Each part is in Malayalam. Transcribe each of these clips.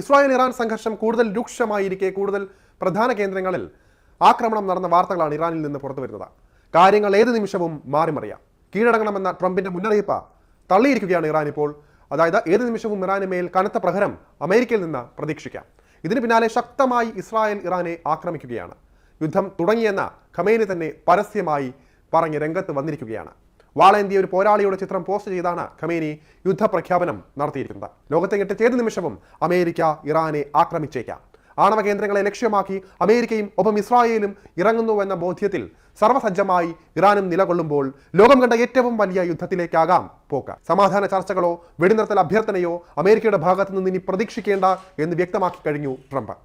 ഇസ്രായേൽ ഇറാൻ സംഘർഷം കൂടുതൽ രൂക്ഷമായിരിക്കെ കൂടുതൽ പ്രധാന കേന്ദ്രങ്ങളിൽ ആക്രമണം നടന്ന വാർത്തകളാണ് ഇറാനിൽ നിന്ന് പുറത്തു വരുന്നത്. കാര്യങ്ങൾ ഏത് നിമിഷവും മാറിമറിയാം. കീഴടങ്ങണമെന്ന ട്രംപിന്റെ മുന്നറിയിപ്പ് തള്ളിയിരിക്കുകയാണ് ഇറാൻ ഇപ്പോൾ. അതായത് ഏത് നിമിഷവും ഇറാന് മേൽ കനത്ത പ്രഹരം അമേരിക്കയിൽ നിന്ന് പ്രതീക്ഷിക്കാം. ഇതിന് പിന്നാലെ ശക്തമായി ഇസ്രായേൽ ഇറാനെ ആക്രമിക്കുകയാണ്. യുദ്ധം തുടങ്ങിയെന്ന ഖമേനി തന്നെ പരസ്യമായി പറഞ്ഞ് രംഗത്ത് വന്നിരിക്കുകയാണ്. വാളേന്തിയ ഒരു പോരാളിയുടെ ചിത്രം പോസ്റ്റ് ചെയ്താണ് ഖമേനി യുദ്ധപ്രഖ്യാപനം നടത്തിയിരിക്കുന്നത്. ലോകത്തെ ഞെട്ടിച്ച് ഏത് നിമിഷവും അമേരിക്ക ഇറാനെ ആക്രമിച്ചേക്കാം. ആണവ കേന്ദ്രങ്ങളെ ലക്ഷ്യമാക്കി അമേരിക്കയും ഒപ്പം ഇസ്രായേലും ഇറങ്ങുന്നുവെന്ന ബോധ്യത്തിൽ സർവ്വസജ്ജമായി ഇറാനും നിലകൊള്ളുമ്പോൾ ലോകം കണ്ട ഏറ്റവും വലിയ യുദ്ധത്തിലേക്കാകാം പോക്ക്. സമാധാന ചർച്ചകളോ വെടിനിർത്തൽ അഭ്യർത്ഥനയോ അമേരിക്കയുടെ ഭാഗത്തു നിന്ന് ഇനി പ്രതീക്ഷിക്കേണ്ട എന്ന് വ്യക്തമാക്കി കഴിഞ്ഞു ട്രംപ്.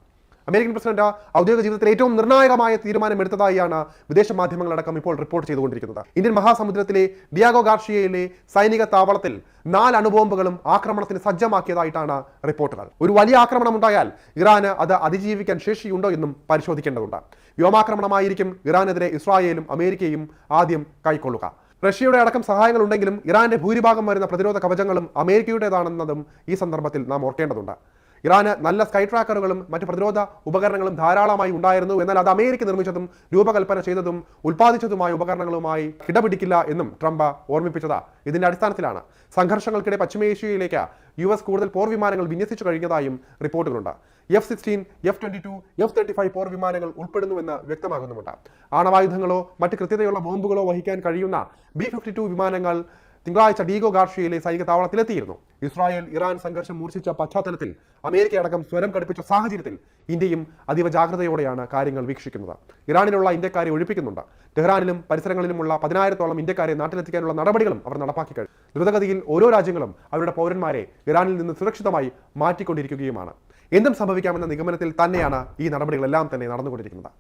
അമേരിക്കൻ പ്രസിഡന്റ് ഔദ്യോഗിക ജീവിതത്തിൽ ഏറ്റവും നിർണായകമായ തീരുമാനമെടുത്തതായാണ് വിദേശ മാധ്യമങ്ങളടക്കം ഇപ്പോൾ റിപ്പോർട്ട് ചെയ്തുകൊണ്ടിരിക്കുന്നത്. ഇന്ത്യൻ മഹാസമുദ്രത്തിലെ ഡിയാഗോ ഗാർഷിയയിലെ സൈനിക താവളത്തിൽ 4 അണുബോംബുകളും ആക്രമണത്തിന് സജ്ജമാക്കിയതായിട്ടാണ് റിപ്പോർട്ടുകൾ. ഒരു വലിയ ആക്രമണം ഉണ്ടായാൽ ഇറാന് അത് അതിജീവിക്കാൻ ശേഷിയുണ്ടോ എന്നും പരിശോധിക്കേണ്ടതുണ്ട്. വ്യോമാക്രമണമായിരിക്കും ഇറാനെതിരെ ഇസ്രായേലും അമേരിക്കയും ആദ്യം കൈക്കൊള്ളുക. റഷ്യയുടെ അടക്കം സഹായങ്ങൾ ഉണ്ടെങ്കിലും ഇറാന്റെ ഭൂരിഭാഗം വരുന്ന പ്രതിരോധ കവചങ്ങളും അമേരിക്കയുടേതാണെന്നതും ഈ സന്ദർഭത്തിൽ നാം ഓർക്കേണ്ടതുണ്ട്. ഇറാന് നല്ല സ്കൈ ട്രാക്കറുകളും മറ്റ് പ്രതിരോധ ഉപകരണങ്ങളും ധാരാളമായി ഉണ്ടായിരുന്നു. എന്നാൽ അത് അമേരിക്ക നിർമ്മിച്ചതും രൂപകൽപ്പന ചെയ്തതും ഉൽപ്പാദിച്ചതുമായ ഉപകരണങ്ങളുമായി കിടപിടിക്കില്ല എന്നും ട്രംപ് ഓർമ്മിപ്പിച്ചത് ഇതിന്റെ അടിസ്ഥാനത്തിലാണ്. സംഘർഷങ്ങൾക്കിടെ പശ്ചിമേഷ്യയിലേക്ക് US കൂടുതൽ പോർ വിമാനങ്ങൾ വിന്യസിച്ചു കഴിഞ്ഞതായും റിപ്പോർട്ടുകളുണ്ട്. F-16, F-22, F-35 പോർ വിമാനങ്ങൾ ഉൾപ്പെടുന്നുവെന്ന് വ്യക്തമാകുന്നുമുണ്ട്. ആണവായുധങ്ങളോ മറ്റ് കൃത്യതയുള്ള ബോംബുകളോ വഹിക്കാൻ കഴിയുന്ന B-52 വിമാനങ്ങൾ തിങ്കളാഴ്ച ഡീഗോ ഗാർഷിയയിലെ സൈനിക താവളത്തിലെത്തിയിരുന്നു. ഇസ്രായേൽ ഇറാൻ സംഘർഷം മൂർച്ഛിച്ച പശ്ചാത്തലത്തിൽ അമേരിക്ക അടക്കം സ്വരം കടുപ്പിച്ച സാഹചര്യത്തിൽ ഇന്ത്യയും അതീവ ജാഗ്രതയോടെയാണ് കാര്യങ്ങൾ വീക്ഷിക്കുന്നത്. ഇറാനിലുള്ള ഇന്ത്യക്കാരെ ഒഴിപ്പിക്കുന്നുണ്ട്. ടെഹ്റാനിലും പരിസരങ്ങളിലുമുള്ള 10,000-ഓളം ഇന്ത്യക്കാരെ നാട്ടിലെത്തിക്കാനുള്ള നടപടികളും അവർ നടപ്പാക്കി കഴിഞ്ഞു. ദ്രുതഗതിയിൽ ഓരോ രാജ്യങ്ങളും അവരുടെ പൗരന്മാരെ ഇറാനിൽ നിന്ന് സുരക്ഷിതമായി മാറ്റിക്കൊണ്ടിരിക്കുകയുമാണ്. എന്തും സംഭവിക്കാമെന്ന നിഗമനത്തിൽ തന്നെയാണ് ഈ നടപടികളെല്ലാം തന്നെ നടന്നുകൊണ്ടിരിക്കുന്നത്.